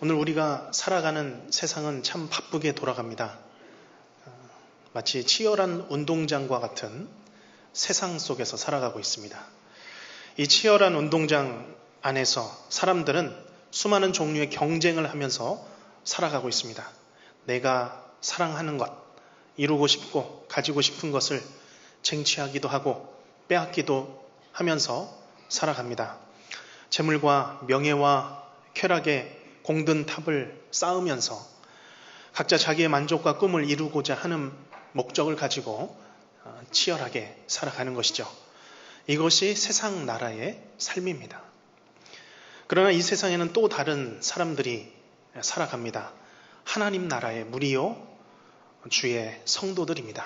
오늘 우리가 살아가는 세상은 참 바쁘게 돌아갑니다. 마치 치열한 운동장과 같은 세상 속에서 살아가고 있습니다. 이 치열한 운동장 안에서 사람들은 수많은 종류의 경쟁을 하면서 살아가고 있습니다. 내가 사랑하는 것, 이루고 싶고 가지고 싶은 것을 쟁취하기도 하고 빼앗기도 하면서 살아갑니다. 재물과 명예와 쾌락의 공든 탑을 쌓으면서 각자 자기의 만족과 꿈을 이루고자 하는 목적을 가지고 치열하게 살아가는 것이죠. 이것이 세상 나라의 삶입니다. 그러나 이 세상에는 또 다른 사람들이 살아갑니다. 하나님 나라의 무리요 주의 성도들입니다.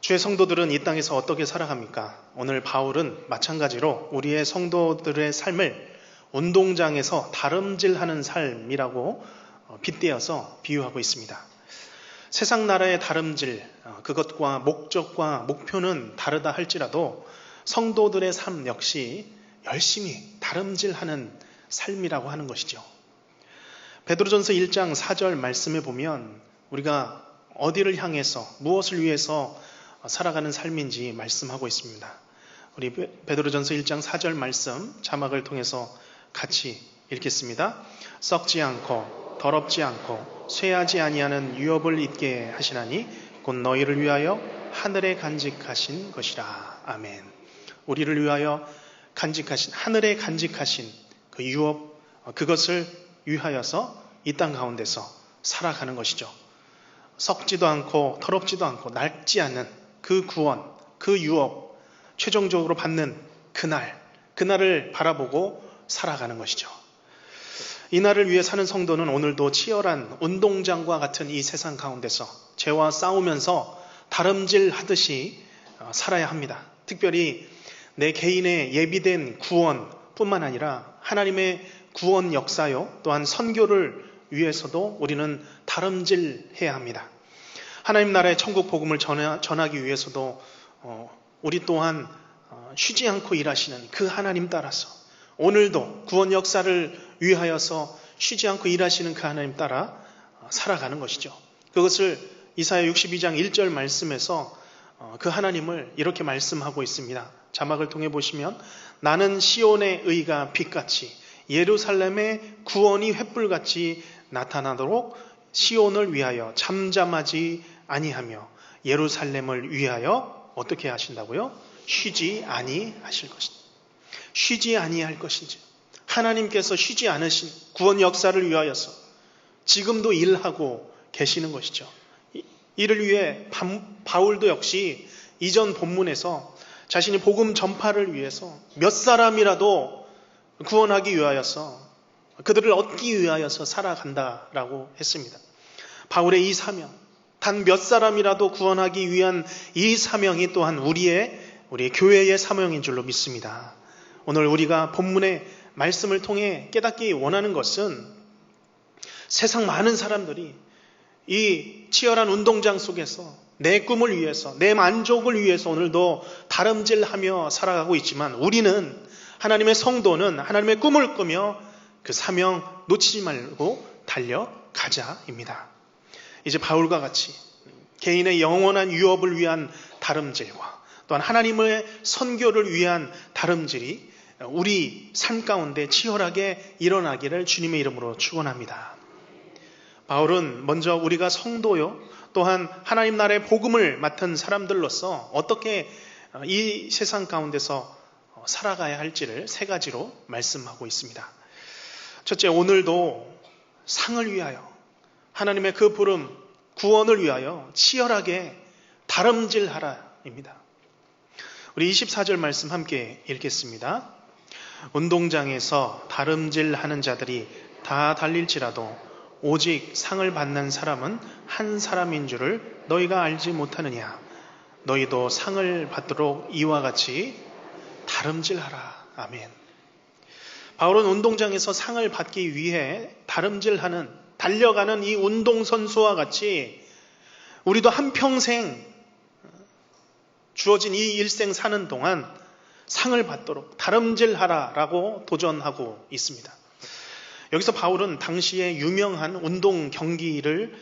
주의 성도들은 이 땅에서 어떻게 살아갑니까? 오늘 바울은 마찬가지로 우리의 성도들의 삶을 운동장에서 다름질하는 삶이라고 빗대어서 비유하고 있습니다. 세상 나라의 다름질, 그것과 목적과 목표는 다르다 할지라도 성도들의 삶 역시 열심히 다름질하는 삶이라고 하는 것이죠. 베드로전서 1장 4절 말씀에 보면 우리가 어디를 향해서 무엇을 위해서 살아가는 삶인지 말씀하고 있습니다. 우리 베드로전서 1장 4절 말씀 자막을 통해서 같이 읽겠습니다. 썩지 않고 더럽지 않고 쇠하지 아니하는 유업을 잊게 하시나니 곧 너희를 위하여 하늘에 간직하신 것이라. 아멘. 우리를 위하여 간직하신, 하늘에 간직하신 그 유업, 그것을 위하여서 이 땅 가운데서 살아가는 것이죠. 썩지도 않고 더럽지도 않고 낡지 않는 그 구원, 그 유업, 최종적으로 받는 그날을 바라보고 살아가는 것이죠. 이 날을 위해 사는 성도는 오늘도 치열한 운동장과 같은 이 세상 가운데서 죄와 싸우면서 다름질하듯이 살아야 합니다. 특별히 내 개인의 예비된 구원뿐만 아니라 하나님의 구원 역사요 또한 선교를 위해서도 우리는 다름질해야 합니다. 하나님 나라의 천국 복음을 전하기 위해서도 우리 또한 쉬지 않고 일하시는 그 하나님 따라서 오늘도 구원 역사를 위하여서 쉬지 않고 일하시는 그 하나님 따라 살아가는 것이죠. 그것을 이사야 62장 1절 말씀에서 그 하나님을 이렇게 말씀하고 있습니다. 자막을 통해 보시면 나는 시온의 의가 빛같이 예루살렘의 구원이 횃불같이 나타나도록 시온을 위하여 잠잠하지 아니하며 예루살렘을 위하여 어떻게 하신다고요? 쉬지 아니하실 것이다. 쉬지 아니할 것인지 하나님께서 쉬지 않으신 구원 역사를 위하여서 지금도 일하고 계시는 것이죠. 이를 위해 바울도 역시 이전 본문에서 자신이 복음 전파를 위해서 몇 사람이라도 구원하기 위하여서 그들을 얻기 위하여서 살아간다라고 했습니다. 바울의 이 사명, 단 몇 사람이라도 구원하기 위한 이 사명이 또한 우리 교회의 사명인 줄로 믿습니다. 오늘 우리가 본문의 말씀을 통해 깨닫기 원하는 것은 세상 많은 사람들이 이 치열한 운동장 속에서 내 꿈을 위해서, 내 만족을 위해서 오늘도 다름질하며 살아가고 있지만 우리는 하나님의 성도는 하나님의 꿈을 꾸며 그 사명 놓치지 말고 달려가자입니다. 이제 바울과 같이 개인의 영원한 유업을 위한 다름질과 또한 하나님의 선교를 위한 다름질이 우리 삶 가운데 치열하게 일어나기를 주님의 이름으로 축원합니다. 바울은 먼저 우리가 성도요 또한 하나님 나라의 복음을 맡은 사람들로서 어떻게 이 세상 가운데서 살아가야 할지를 세 가지로 말씀하고 있습니다. 첫째, 오늘도 상을 위하여 하나님의 그 부름, 구원을 위하여 치열하게 다름질하라입니다. 우리 24절 말씀 함께 읽겠습니다. 운동장에서 다름질하는 자들이 다 달릴지라도 오직 상을 받는 사람은 한 사람인 줄을 너희가 알지 못하느냐. 너희도 상을 받도록 이와 같이 다름질하라. 아멘. 바울은 운동장에서 상을 받기 위해 달려가는 이 운동선수와 같이 우리도 한평생 주어진 이 일생 사는 동안 상을 받도록 다름질하라라고 도전하고 있습니다. 여기서 바울은 당시의 유명한 운동 경기를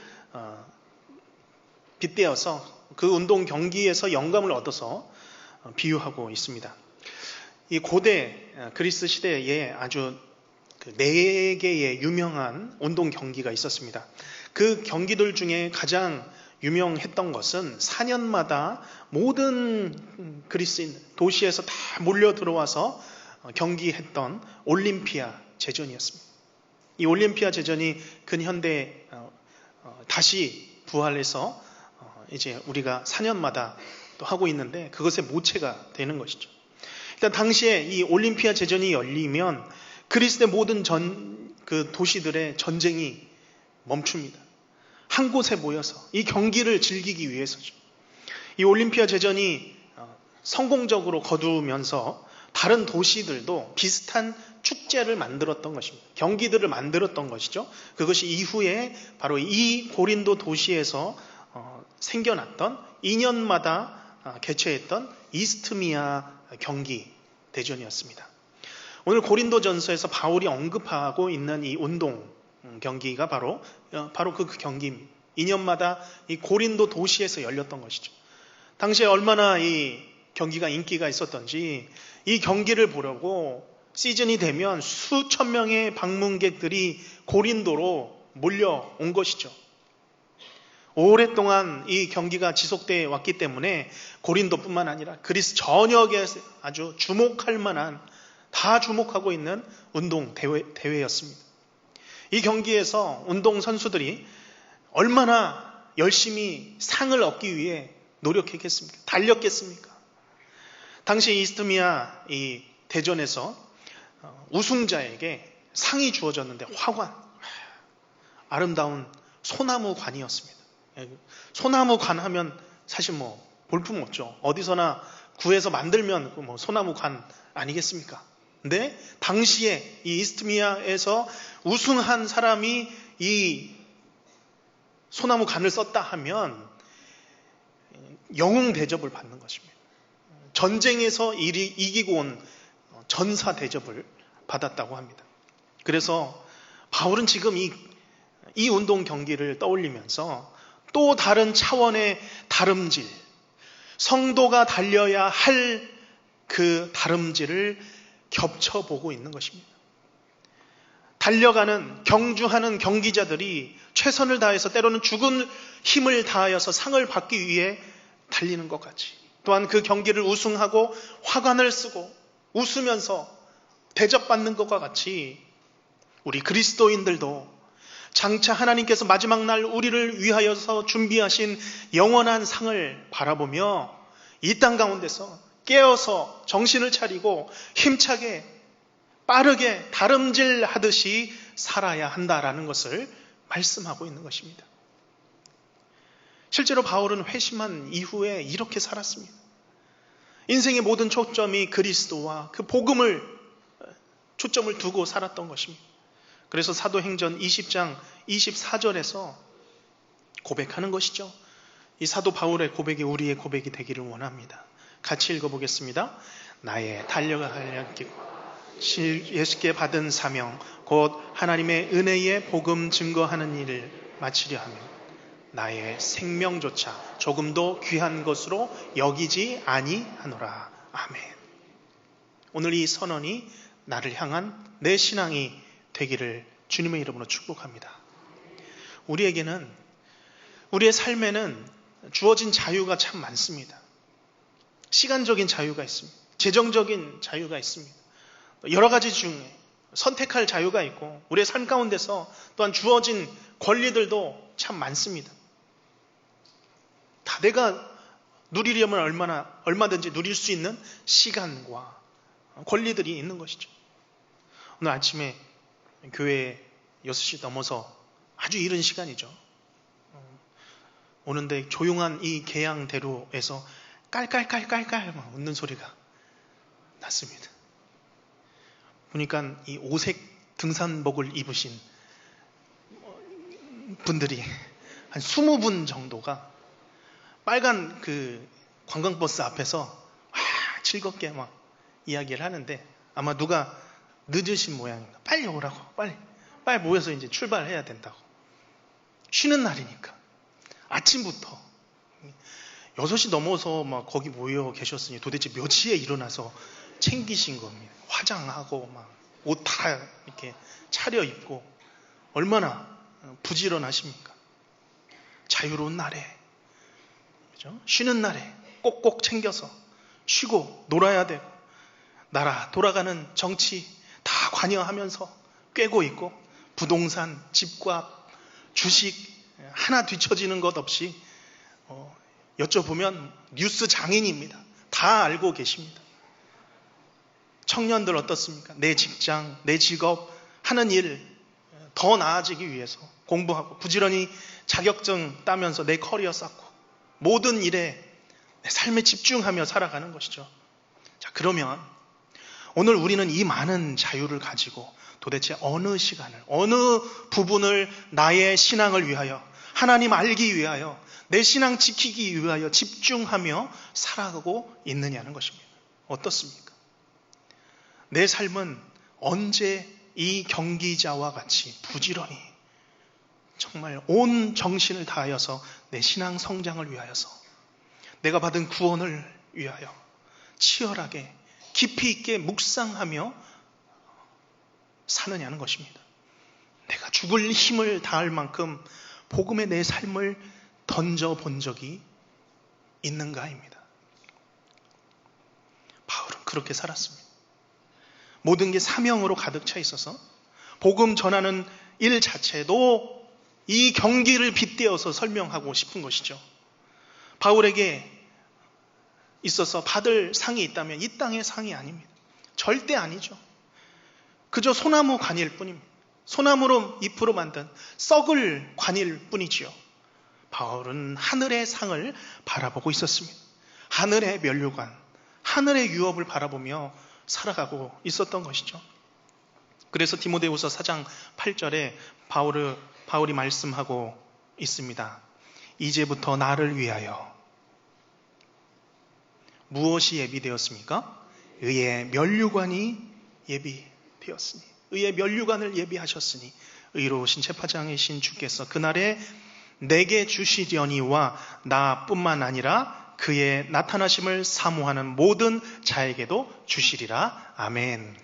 빗대어서 그 운동 경기에서 영감을 얻어서 비유하고 있습니다. 이 고대 그리스 시대에 아주 네 개의 유명한 운동 경기가 있었습니다. 그 경기들 중에 가장 유명했던 것은 4년마다 모든 그리스인 도시에서 다 몰려 들어와서 경기했던 올림피아 제전이었습니다. 이 올림피아 제전이 근현대 다시 부활해서 이제 우리가 4년마다 또 하고 있는데 그것의 모체가 되는 것이죠. 일단 당시에 이 올림피아 제전이 열리면 그리스의 모든 그 도시들의 전쟁이 멈춥니다. 한 곳에 모여서 이 경기를 즐기기 위해서죠. 이 올림피아 제전이 성공적으로 거두면서 다른 도시들도 비슷한 축제를 만들었던 것입니다. 경기들을 만들었던 것이죠. 그것이 이후에 바로 이 고린도 도시에서 생겨났던 2년마다 개최했던 이스트미아 경기 대전이었습니다. 오늘 고린도전서에서 바울이 언급하고 있는 이 운동 경기가 바로 그 경기입니다. 2년마다 이 고린도 도시에서 열렸던 것이죠. 당시에 얼마나 이 경기가 인기가 있었던지 이 경기를 보려고 시즌이 되면 수천 명의 방문객들이 고린도로 몰려온 것이죠. 오랫동안 이 경기가 지속되어 왔기 때문에 고린도뿐만 아니라 그리스 전역에 아주 주목할 만한, 다 주목하고 있는 운동 대회였습니다. 이 경기에서 운동 선수들이 얼마나 열심히 상을 얻기 위해 노력했겠습니까? 달렸겠습니까? 당시 이스트미아 이 대전에서 우승자에게 상이 주어졌는데 화관, 아름다운 소나무 관이었습니다. 소나무 관 하면 사실 볼품 없죠. 어디서나 구해서 만들면 소나무 관 아니겠습니까? 근데 당시에 이 이스트미아에서 우승한 사람이 이 소나무 관을 썼다 하면 영웅 대접을 받는 것입니다. 전쟁에서 이기고 온 전사 대접을 받았다고 합니다. 그래서 바울은 지금 이 운동 경기를 떠올리면서 또 다른 차원의 다름질, 성도가 달려야 할 그 다름질을 겹쳐보고 있는 것입니다. 달려가는, 경주하는 경기자들이 최선을 다해서 때로는 죽은 힘을 다하여서 상을 받기 위해 달리는 것 같이, 또한 그 경기를 우승하고 화관을 쓰고 웃으면서 대접받는 것과 같이 우리 그리스도인들도 장차 하나님께서 마지막 날 우리를 위하여서 준비하신 영원한 상을 바라보며 이 땅 가운데서 깨어서 정신을 차리고 힘차게 빠르게 다름질하듯이 살아야 한다라는 것을 말씀하고 있는 것입니다. 실제로 바울은 회심한 이후에 이렇게 살았습니다. 인생의 모든 초점이 그리스도와 그 복음을 초점을 두고 살았던 것입니다. 그래서 사도행전 20장 24절에서 고백하는 것이죠. 이 사도 바울의 고백이 우리의 고백이 되기를 원합니다. 같이 읽어보겠습니다. 나의 달려갈 길, 예수께 받은 사명, 곧 하나님의 은혜의 복음 증거하는 일을 마치려 하며 나의 생명조차 조금도 귀한 것으로 여기지 아니하노라. 아멘. 오늘 이 선언이 나를 향한 내 신앙이 되기를 주님의 이름으로 축복합니다. 우리에게는, 우리의 삶에는 주어진 자유가 참 많습니다. 시간적인 자유가 있습니다. 재정적인 자유가 있습니다. 여러 가지 중에 선택할 자유가 있고 우리의 삶 가운데서 또한 주어진 권리들도 참 많습니다. 다 내가 누리려면 얼마든지 누릴 수 있는 시간과 권리들이 있는 것이죠. 오늘 아침에 교회에 6시 넘어서 아주 이른 시간이죠. 오는데 조용한 이 계양대로에서 깔깔깔깔깔 막 웃는 소리가 났습니다. 보니까 이 오색 등산복을 입으신 분들이 한 20분 정도가 빨간 그 관광버스 앞에서 즐겁게 막 이야기를 하는데 아마 누가 늦으신 모양입니다. 빨리 오라고, 빨리 빨리 모여서 이제 출발해야 된다고. 쉬는 날이니까. 아침부터 6시 넘어서 막 거기 모여 계셨으니 도대체 몇 시에 일어나서 챙기신 겁니다. 화장하고 막 옷 다 이렇게 차려입고 얼마나 부지런하십니까? 자유로운 날에, 그죠? 쉬는 날에 꼭꼭 챙겨서 쉬고 놀아야 되고, 나라 돌아가는 정치 다 관여하면서 꿰고 있고, 부동산, 집과 주식 하나 뒤처지는 것 없이 여쭤보면 뉴스 장인입니다. 다 알고 계십니다. 청년들 어떻습니까? 내 직장, 내 직업, 하는 일 더 나아지기 위해서 공부하고 부지런히 자격증 따면서 내 커리어 쌓고 모든 일에 내 삶에 집중하며 살아가는 것이죠. 자, 그러면 오늘 우리는 이 많은 자유를 가지고 도대체 어느 시간을, 어느 부분을 나의 신앙을 위하여, 하나님 알기 위하여, 내 신앙 지키기 위하여 집중하며 살아가고 있느냐는 것입니다. 어떻습니까? 내 삶은 언제 이 경기자와 같이 부지런히 정말 온 정신을 다하여서 내 신앙 성장을 위하여서, 내가 받은 구원을 위하여 치열하게 깊이 있게 묵상하며 사느냐는 것입니다. 내가 죽을 힘을 다할 만큼 복음의 내 삶을 던져본 적이 있는가입니다. 바울은 그렇게 살았습니다. 모든 게 사명으로 가득 차 있어서 복음 전하는 일 자체도 이 경기를 빗대어서 설명하고 싶은 것이죠. 바울에게 있어서 받을 상이 있다면 이 땅의 상이 아닙니다. 절대 아니죠. 그저 소나무 관일 뿐입니다. 소나무로 잎으로 만든 썩을 관일 뿐이지요. 바울은 하늘의 상을 바라보고 있었습니다. 하늘의 면류관, 하늘의 유업을 바라보며 살아가고 있었던 것이죠. 그래서 디모데후서 4장 8절에 바울이 말씀하고 있습니다. 이제부터 나를 위하여 무엇이 예비되었습니까? 의의 면류관이 예비되었으니, 의의 면류관을 예비하셨으니 의로우신 제사장이신 주께서 그날에 내게 주시려니와 나뿐만 아니라 그의 나타나심을 사모하는 모든 자에게도 주시리라. 아멘.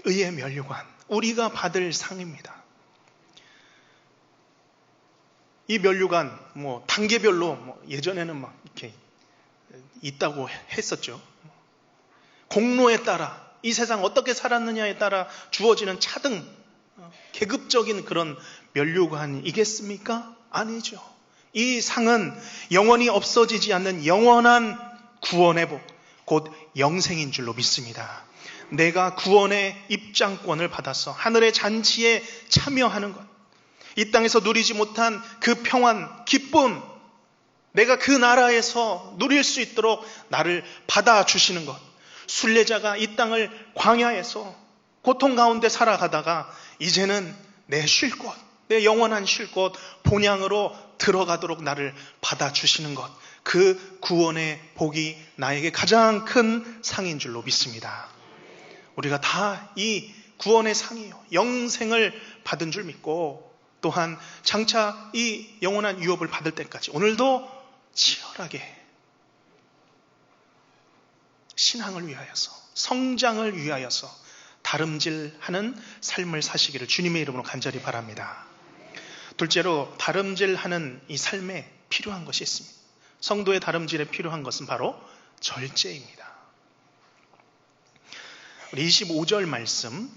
의의 면류관, 우리가 받을 상입니다. 이 면류관 단계별로 예전에는 막 이렇게 있다고 했었죠. 공로에 따라, 이 세상 어떻게 살았느냐에 따라 주어지는 차등 계급적인 그런 면류관이겠습니까? 아니죠. 이 상은 영원히 없어지지 않는 영원한 구원의 복, 곧 영생인 줄로 믿습니다. 내가 구원의 입장권을 받아서 하늘의 잔치에 참여하는 것, 이 땅에서 누리지 못한 그 평안, 기쁨, 내가 그 나라에서 누릴 수 있도록 나를 받아주시는 것. 순례자가 이 땅을 광야에서 고통 가운데 살아가다가 이제는 내 쉴 곳, 내 영원한 쉴 곳 본향으로 들어가도록 나를 받아주시는 것, 그 구원의 복이 나에게 가장 큰 상인 줄로 믿습니다. 우리가 다 이 구원의 상이요, 영생을 받은 줄 믿고, 또한 장차 이 영원한 유업을 받을 때까지 오늘도 치열하게 신앙을 위하여서, 성장을 위하여서 다름질하는 삶을 사시기를 주님의 이름으로 간절히 바랍니다. 둘째로, 다름질하는 이 삶에 필요한 것이 있습니다. 성도의 다름질에 필요한 것은 바로 절제입니다. 우리 25절 말씀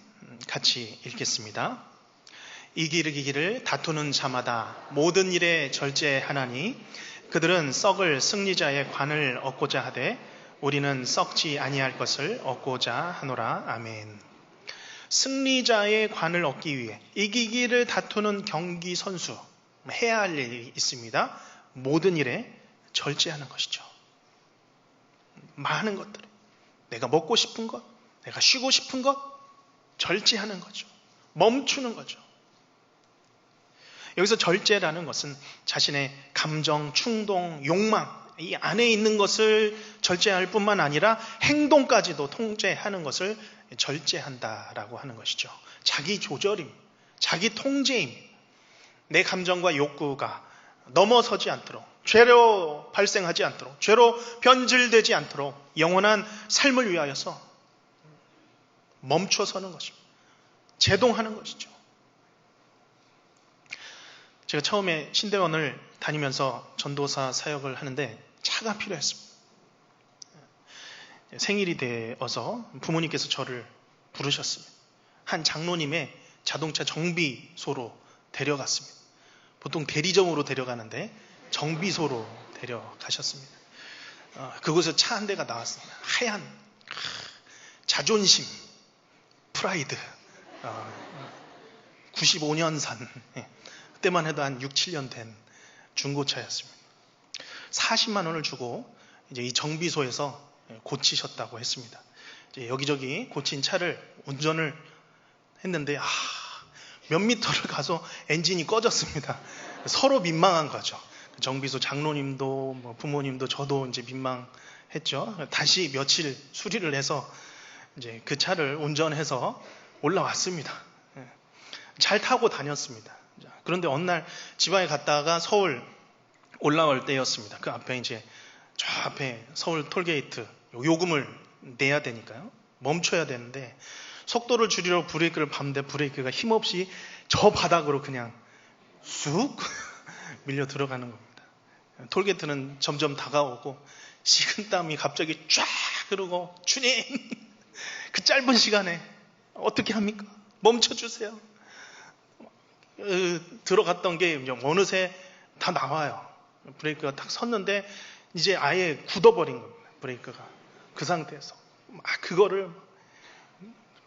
같이 읽겠습니다. 이기르기기를 다투는 자마다 모든 일에 절제하나니 그들은 썩을 승리자의 관을 얻고자 하되 우리는 썩지 아니할 것을 얻고자 하노라. 아멘. 승리자의 관을 얻기 위해 이기기를 다투는 경기 선수, 해야 할 일이 있습니다. 모든 일에 절제하는 것이죠. 많은 것들, 내가 먹고 싶은 것, 내가 쉬고 싶은 것, 절제하는 거죠. 멈추는 거죠. 여기서 절제라는 것은 자신의 감정, 충동, 욕망, 이 안에 있는 것을 절제할 뿐만 아니라 행동까지도 통제하는 것을 절제한다라고 하는 것이죠. 자기 조절임, 자기 통제임, 내 감정과 욕구가 넘어서지 않도록, 죄로 발생하지 않도록, 죄로 변질되지 않도록 영원한 삶을 위하여서 멈춰서는 것입니다. 제동하는 것이죠. 제가 처음에 신대원을 다니면서 전도사 사역을 하는데 차가 필요했습니다. 생일이 되어서 부모님께서 저를 부르셨습니다. 한 장로님의 자동차 정비소로 데려갔습니다. 보통 대리점으로 데려가는데 정비소로 데려가셨습니다. 그곳에 차 한 대가 나왔습니다. 하얀 자존심, 프라이드, 95년산, 그때만 해도 한 6, 7년 된 중고차였습니다. 40만 원을 주고 이제 이 정비소에서 고치셨다고 했습니다. 이제 여기저기 고친 차를 운전을 했는데 몇 미터를 가서 엔진이 꺼졌습니다. 서로 민망한 거죠. 정비소 장로님도 부모님도 저도 이제 민망했죠. 다시 며칠 수리를 해서 이제 그 차를 운전해서 올라왔습니다. 잘 타고 다녔습니다. 그런데 어느 날 지방에 갔다가 서울 올라올 때였습니다. 그 앞에 이제 저 앞에 서울 톨게이트 요금을 내야 되니까요. 멈춰야 되는데 속도를 줄이려고 브레이크를 밟는데 브레이크가 힘없이 저 바닥으로 그냥 쑥 밀려 들어가는 겁니다. 톨게이트는 점점 다가오고 식은땀이 갑자기 쫙 흐르고 주님 그 짧은 시간에 어떻게 합니까? 멈춰주세요. 들어갔던 게 어느새 다 나와요. 브레이크가 탁 섰는데 이제 아예 굳어버린 겁니다. 브레이크가 그 상태에서 그거를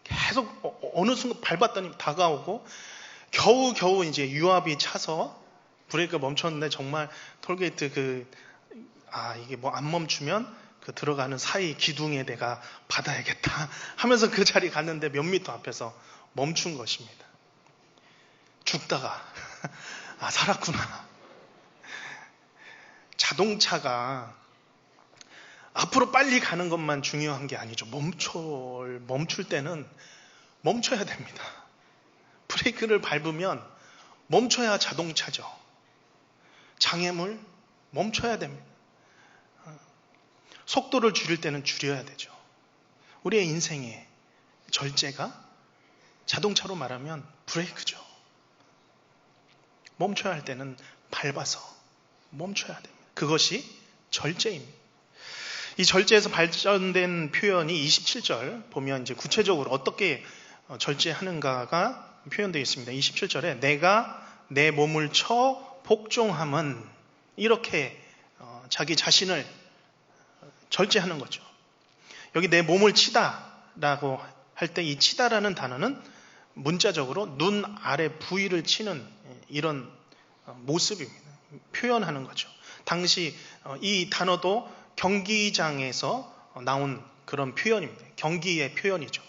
계속 어느 순간 밟았더니 다가오고 겨우 이제 유압이 차서 브레이크가 멈췄는데 정말 톨게이트 이게 뭐 안 멈추면 그 들어가는 사이 기둥에 내가 받아야겠다 하면서 그 자리 갔는데 몇 미터 앞에서 멈춘 것입니다. 죽다가 살았구나. 자동차가 앞으로 빨리 가는 것만 중요한 게 아니죠. 멈출 때는 멈춰야 됩니다. 브레이크를 밟으면 멈춰야 자동차죠. 장애물 멈춰야 됩니다. 속도를 줄일 때는 줄여야 되죠. 우리의 인생의 절제가 자동차로 말하면 브레이크죠. 멈춰야 할 때는 밟아서 멈춰야 됩니다. 그것이 절제입니다. 이 절제에서 발전된 표현이 27절 보면 이제 구체적으로 어떻게 절제하는가가 표현되어 있습니다. 27절에 내가 내 몸을 쳐 복종함은 이렇게 자기 자신을 절제하는 거죠. 여기 내 몸을 치다라고 할 때 이 치다라는 단어는 문자적으로 눈 아래 부위를 치는 이런 모습입니다. 표현하는 거죠. 당시 이 단어도 경기장에서 나온 그런 표현입니다. 경기의 표현이죠.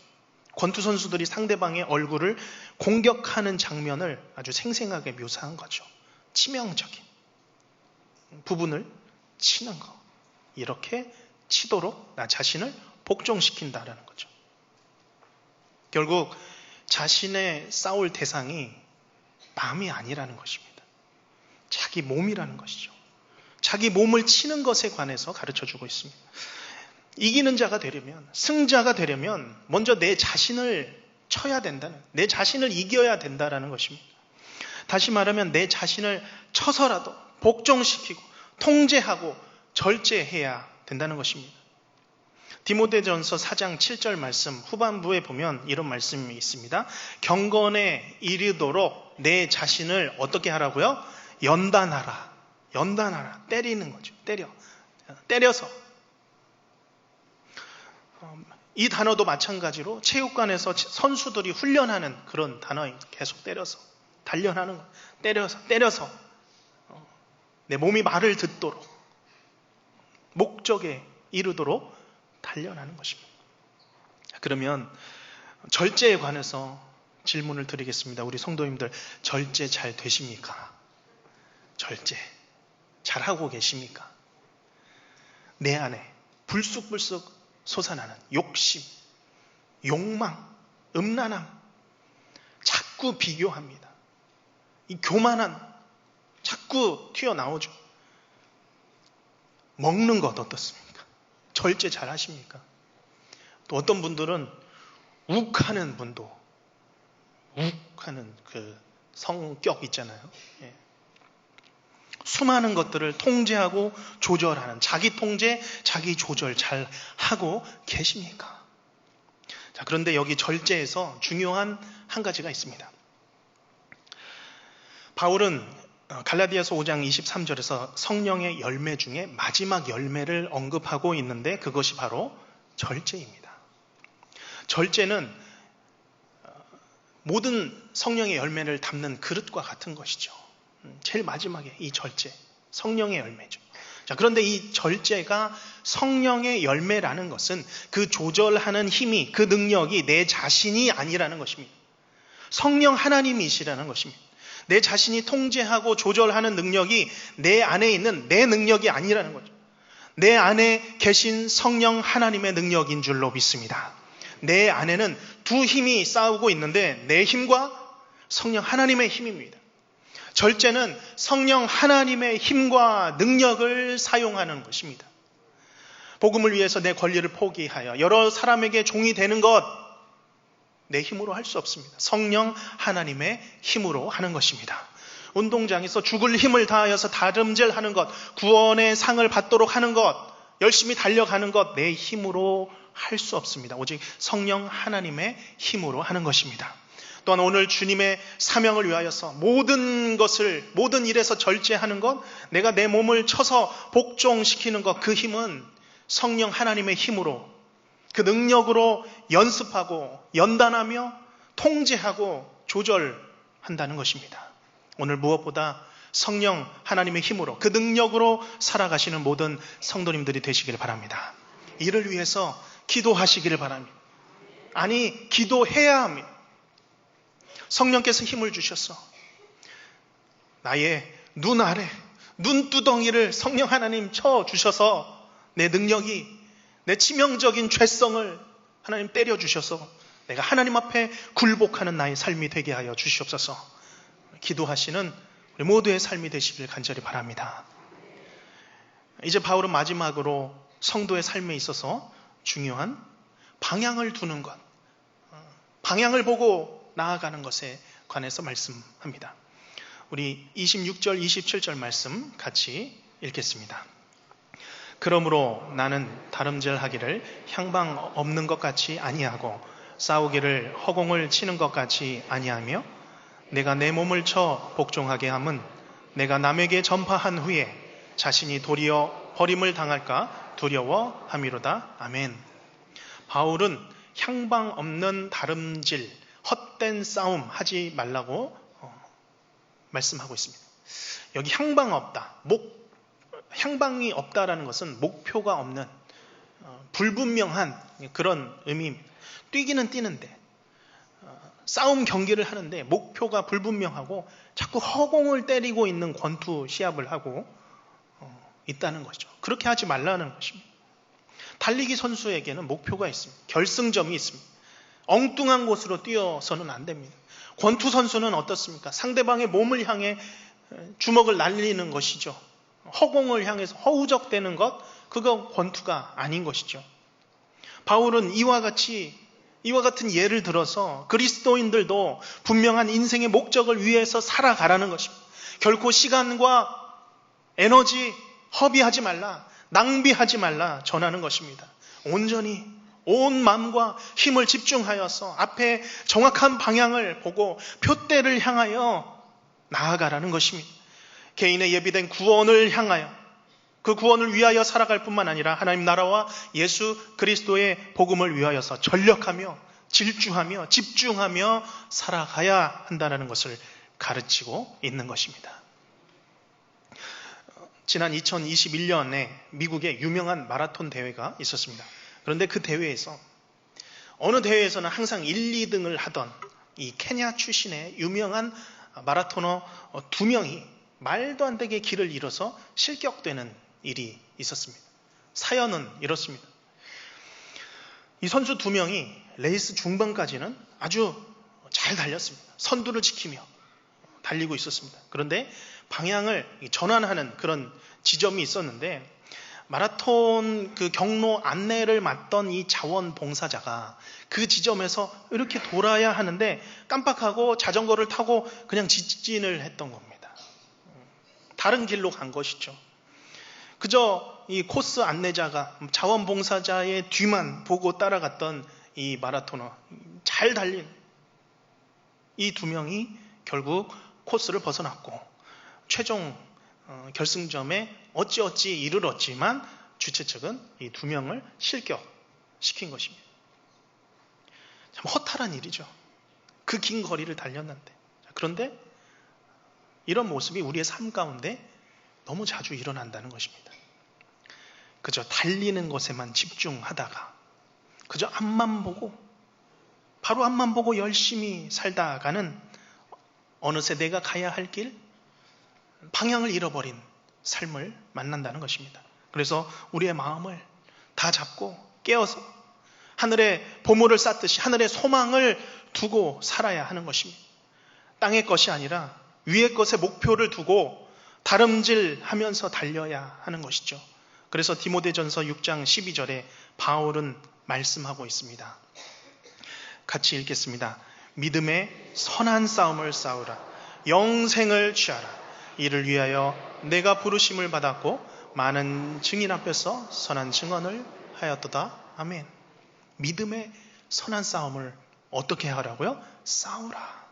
권투 선수들이 상대방의 얼굴을 공격하는 장면을 아주 생생하게 묘사한 거죠. 치명적인 부분을 치는 거. 이렇게 치도록 나 자신을 복종시킨다라는 거죠. 결국 자신의 싸울 대상이 남이 아니라는 것입니다. 자기 몸이라는 것이죠. 자기 몸을 치는 것에 관해서 가르쳐주고 있습니다. 이기는 자가 되려면, 승자가 되려면 먼저 내 자신을 쳐야 된다는, 내 자신을 이겨야 된다는 것입니다. 다시 말하면 내 자신을 쳐서라도 복종시키고 통제하고 절제해야 된다는 것입니다. 디모데전서 4장 7절 말씀 후반부에 보면 이런 말씀이 있습니다. 경건에 이르도록 내 자신을 어떻게 하라고요? 연단하라. 연단하라. 때리는 거죠. 때려서. 이 단어도 마찬가지로 체육관에서 선수들이 훈련하는 그런 단어입니다. 계속 때려서. 단련하는 거. 때려서. 내 몸이 말을 듣도록. 목적에 이르도록 단련하는 것입니다. 그러면 절제에 관해서 질문을 드리겠습니다. 우리 성도님들 절제 잘 되십니까? 절제 잘하고 계십니까? 내 안에 불쑥불쑥 솟아나는 욕심, 욕망, 음란함, 자꾸 비교합니다. 이 교만한 자꾸 튀어나오죠. 먹는 것 어떻습니까? 절제 잘 하십니까? 또 어떤 분들은 욱하는 분도, 욱하는 그 성격 있잖아요. 예. 수많은 것들을 통제하고 조절하는, 자기 통제, 자기 조절 잘 하고 계십니까? 자, 그런데 여기 절제에서 중요한 한 가지가 있습니다. 바울은 갈라디아서 5장 23절에서 성령의 열매 중에 마지막 열매를 언급하고 있는데 그것이 바로 절제입니다. 절제는 모든 성령의 열매를 담는 그릇과 같은 것이죠. 제일 마지막에 이 절제, 성령의 열매죠. 자, 그런데 이 절제가 성령의 열매라는 것은 그 조절하는 힘이, 그 능력이 내 자신이 아니라는 것입니다. 성령 하나님이시라는 것입니다. 내 자신이 통제하고 조절하는 능력이 내 안에 있는 내 능력이 아니라는 거죠. 내 안에 계신 성령 하나님의 능력인 줄로 믿습니다. 내 안에는 두 힘이 싸우고 있는데 내 힘과 성령 하나님의 힘입니다. 절제는 성령 하나님의 힘과 능력을 사용하는 것입니다. 복음을 위해서 내 권리를 포기하여 여러 사람에게 종이 되는 것, 내 힘으로 할 수 없습니다. 성령 하나님의 힘으로 하는 것입니다. 운동장에서 죽을 힘을 다하여서 다름질하는 것, 구원의 상을 받도록 하는 것, 열심히 달려가는 것, 내 힘으로 할 수 없습니다. 오직 성령 하나님의 힘으로 하는 것입니다. 또한 오늘 주님의 사명을 위하여서 모든 것을, 모든 일에서 절제하는 것, 내가 내 몸을 쳐서 복종시키는 것, 그 힘은 성령 하나님의 힘으로, 그 능력으로 연습하고 연단하며 통제하고 조절한다는 것입니다. 오늘 무엇보다 성령 하나님의 힘으로, 그 능력으로 살아가시는 모든 성도님들이 되시길 바랍니다. 이를 위해서 기도하시기를 바랍니다. 아니, 기도해야 합니다. 성령께서 힘을 주셔서 나의 눈 아래, 눈두덩이를 성령 하나님 쳐주셔서 내 능력이, 내 치명적인 죄성을 하나님 때려주셔서 내가 하나님 앞에 굴복하는 나의 삶이 되게 하여 주시옵소서. 기도하시는 우리 모두의 삶이 되시길 간절히 바랍니다. 이제 바울은 마지막으로 성도의 삶에 있어서 중요한 방향을 두는 것, 방향을 보고 나아가는 것에 관해서 말씀합니다. 우리 26절, 27절 말씀 같이 읽겠습니다. 그러므로 나는 다름질하기를 향방 없는 것 같이 아니하고 싸우기를 허공을 치는 것 같이 아니하며 내가 내 몸을 쳐 복종하게 함은 내가 남에게 전파한 후에 자신이 도리어 버림을 당할까 두려워함이로다. 아멘. 바울은 향방 없는 다름질, 헛된 싸움 하지 말라고 말씀하고 있습니다. 여기 향방 없다, 향방이 없다라는 것은 목표가 없는 불분명한 그런 의미입니다. 뛰기는 뛰는데 싸움 경기를 하는데 목표가 불분명하고 자꾸 허공을 때리고 있는 권투 시합을 하고 있다는 거죠. 그렇게 하지 말라는 것입니다. 달리기 선수에게는 목표가 있습니다. 결승점이 있습니다. 엉뚱한 곳으로 뛰어서는 안 됩니다. 권투 선수는 어떻습니까? 상대방의 몸을 향해 주먹을 날리는 것이죠. 허공을 향해서 허우적대는 것, 그거 권투가 아닌 것이죠. 바울은 이와 같은 예를 들어서 그리스도인들도 분명한 인생의 목적을 위해서 살아가라는 것입니다. 결코 시간과 에너지 허비하지 말라, 낭비하지 말라 전하는 것입니다. 온전히 온 마음과 힘을 집중하여서 앞에 정확한 방향을 보고 표대를 향하여 나아가라는 것입니다. 개인의 예비된 구원을 향하여, 그 구원을 위하여 살아갈 뿐만 아니라 하나님 나라와 예수 그리스도의 복음을 위하여서 전력하며 질주하며 집중하며 살아가야 한다는 것을 가르치고 있는 것입니다. 지난 2021년에 미국에 유명한 마라톤 대회가 있었습니다. 그런데 그 대회에서, 어느 대회에서는 항상 1, 2등을 하던 이 케냐 출신의 유명한 마라토너 2명이 말도 안 되게 길을 잃어서 실격되는 일이 있었습니다. 사연은 이렇습니다. 이 선수 2명이 레이스 중반까지는 아주 잘 달렸습니다. 선두를 지키며 달리고 있었습니다. 그런데 방향을 전환하는 그런 지점이 있었는데, 마라톤 그 경로 안내를 맡던 이 자원봉사자가 그 지점에서 이렇게 돌아야 하는데 깜빡하고 자전거를 타고 그냥 직진을 했던 겁니다. 다른 길로 간 것이죠. 그저 이 코스 안내자가 자원봉사자의 뒤만 보고 따라갔던 이 마라토너, 잘 달린 이 두 명이 결국 코스를 벗어났고 최종 결승점에 어찌어찌 이르렀지만 주최 측은 이 두 명을 실격시킨 것입니다. 참 허탈한 일이죠. 그 긴 거리를 달렸는데. 그런데 이런 모습이 우리의 삶 가운데 너무 자주 일어난다는 것입니다. 그저 달리는 것에만 집중하다가 그저 앞만 보고, 바로 앞만 보고 열심히 살다가는 어느새 내가 가야 할 길, 방향을 잃어버린 삶을 만난다는 것입니다. 그래서 우리의 마음을 다 잡고 깨어서 하늘에 보물을 쌓듯이 하늘에 소망을 두고 살아야 하는 것입니다. 땅의 것이 아니라 위의 것에 목표를 두고 다름질하면서 달려야 하는 것이죠. 그래서 디모데전서 6장 12절에 바울은 말씀하고 있습니다. 같이 읽겠습니다. 믿음의 선한 싸움을 싸우라. 영생을 취하라. 이를 위하여 내가 부르심을 받았고 많은 증인 앞에서 선한 증언을 하였도다. 아멘. 믿음의 선한 싸움을 어떻게 하라고요? 싸우라.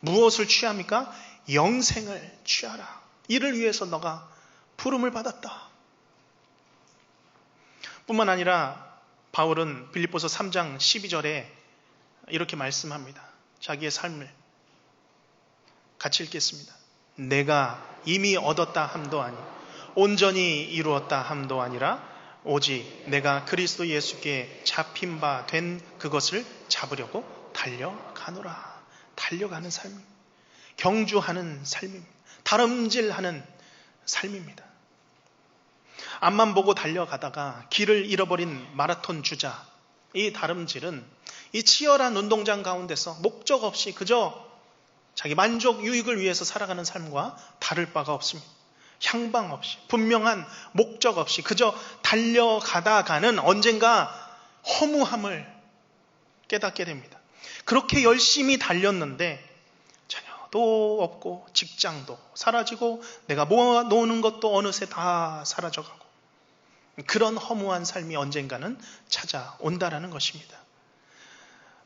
무엇을 취합니까? 영생을 취하라. 이를 위해서 너가 부름을 받았다. 뿐만 아니라 바울은 빌립보서 3장 12절에 이렇게 말씀합니다. 자기의 삶을 같이 읽겠습니다. 내가 이미 얻었다 함도 아니 온전히 이루었다 함도 아니라 오직 내가 그리스도 예수께 잡힌 바 된 그것을 잡으려고 달려가노라. 달려가는 삶입니다. 경주하는 삶입니다. 다름질하는 삶입니다. 앞만 보고 달려가다가 길을 잃어버린 마라톤 주자, 이 다름질은 이 치열한 운동장 가운데서 목적 없이 그저 자기 만족 유익을 위해서 살아가는 삶과 다를 바가 없습니다. 향방 없이, 분명한 목적 없이 그저 달려가다가는 언젠가 허무함을 깨닫게 됩니다. 그렇게 열심히 달렸는데 자녀도 없고 직장도 사라지고 내가 모아놓는 것도 어느새 다 사라져가고, 그런 허무한 삶이 언젠가는 찾아온다라는 것입니다.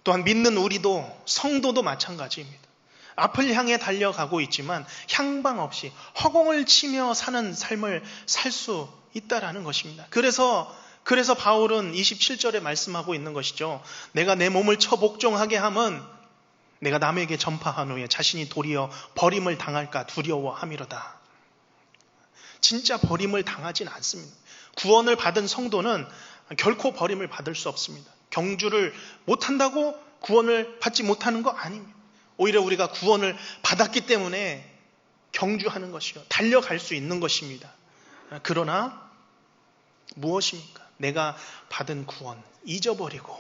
또한 믿는 우리도, 성도도 마찬가지입니다. 앞을 향해 달려가고 있지만 향방 없이 허공을 치며 사는 삶을 살 수 있다라는 것입니다. 그래서 바울은 27절에 말씀하고 있는 것이죠. 내가 내 몸을 쳐 복종하게 함은 내가 남에게 전파한 후에 자신이 도리어 버림을 당할까 두려워함이로다. 진짜 버림을 당하진 않습니다. 구원을 받은 성도는 결코 버림을 받을 수 없습니다. 경주를 못한다고 구원을 받지 못하는 거 아닙니다. 오히려 우리가 구원을 받았기 때문에 경주하는 것이요, 달려갈 수 있는 것입니다. 그러나 무엇입니까? 내가 받은 구원 잊어버리고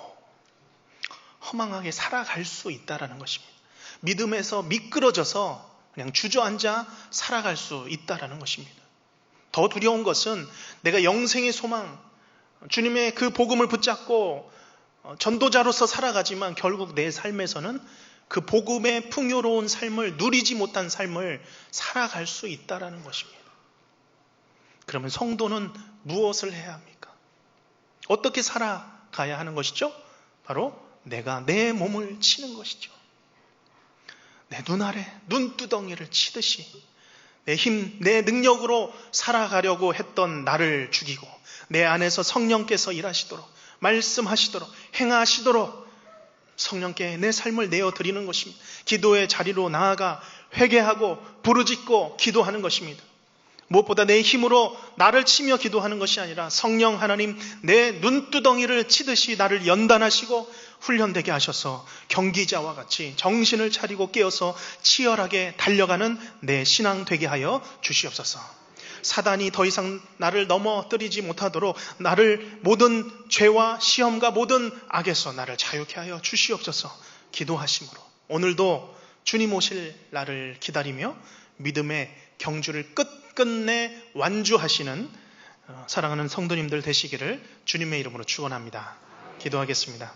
허망하게 살아갈 수 있다라는 것입니다. 믿음에서 미끄러져서 그냥 주저앉아 살아갈 수 있다라는 것입니다. 더 두려운 것은 내가 영생의 소망, 주님의 그 복음을 붙잡고 전도자로서 살아가지만 결국 내 삶에서는 그 복음의 풍요로운 삶을 누리지 못한 삶을 살아갈 수 있다라는 것입니다. 그러면 성도는 무엇을 해야 합니까? 어떻게 살아가야 하는 것이죠? 바로 내가 내 몸을 치는 것이죠. 내 눈 아래 눈두덩이를 치듯이 내 힘, 내 능력으로 살아가려고 했던 나를 죽이고 내 안에서 성령께서 일하시도록, 말씀하시도록, 행하시도록 성령께 내 삶을 내어드리는 것입니다. 기도의 자리로 나아가 회개하고 부르짖고 기도하는 것입니다. 무엇보다 내 힘으로 나를 치며 기도하는 것이 아니라 성령 하나님 내 눈두덩이를 치듯이 나를 연단하시고 훈련되게 하셔서 경기자와 같이 정신을 차리고 깨어서 치열하게 달려가는 내 신앙 되게 하여 주시옵소서. 사단이 더 이상 나를 넘어뜨리지 못하도록 나를 모든 죄와 시험과 모든 악에서 나를 자유케 하여 주시옵소서. 기도하심으로 오늘도 주님 오실 날을 기다리며 믿음의 경주를 끝끝내 완주하시는 사랑하는 성도님들 되시기를 주님의 이름으로 축원합니다. 기도하겠습니다.